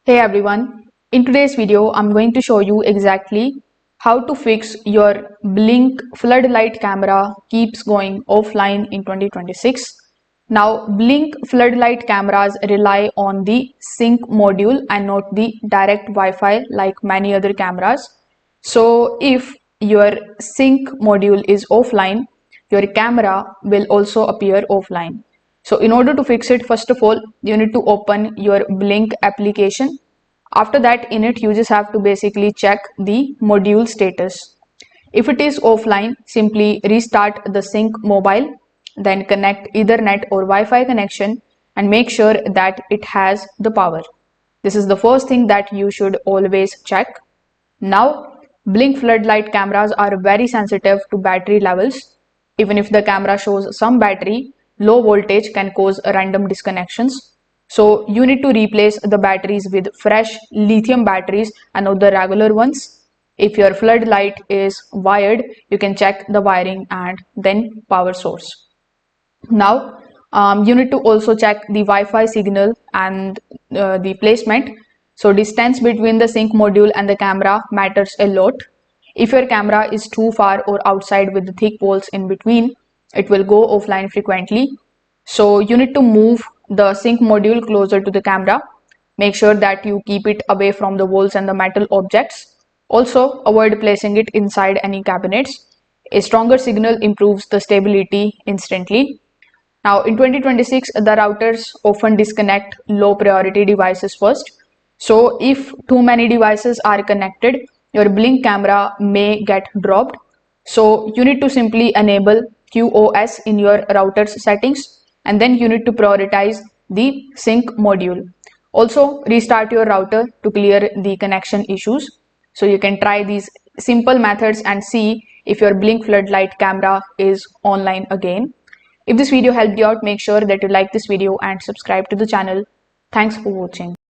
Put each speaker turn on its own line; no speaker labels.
Hey everyone, in today's video I'm going to show you exactly how to fix your Blink floodlight camera keeps going offline in 2026. Now Blink floodlight cameras rely on the sync module and not the direct Wi-Fi like many other cameras. So if your sync module is offline, your camera will also appear offline. So in order to fix it, first of all, you need to open your Blink application. After that, in it, you just have to basically check the module status. If it is offline, simply restart the sync mobile, then connect Ethernet or Wi-Fi connection and make sure that it has the power. This is the first thing that you should always check. Now, Blink floodlight cameras are very sensitive to battery levels. Even if the camera shows some battery, low voltage can cause random disconnections. So you need to replace the batteries with fresh lithium batteries and not the regular ones. If your floodlight is wired, you can check the wiring and then power source. Now, you need to also check the Wi-Fi signal and the placement. So distance between the sync module and the camera matters a lot. If your camera is too far or outside with the thick walls in between, it will go offline frequently. So you need to move the sync module closer to the camera. Make sure that you keep it away from the walls and the metal objects. Also, avoid placing it inside any cabinets. A stronger signal improves the stability instantly. Now, in 2026, the routers often disconnect low priority devices first. So, if too many devices are connected, your Blink camera may get dropped. So, you need to simply enable QoS in your router's settings and then you need to prioritize the sync module. Also, restart your router to clear the connection issues. So, you can try these simple methods and see if your Blink floodlight camera is online again. If this video helped you out, make sure that you like this video and subscribe to the channel. Thanks for watching.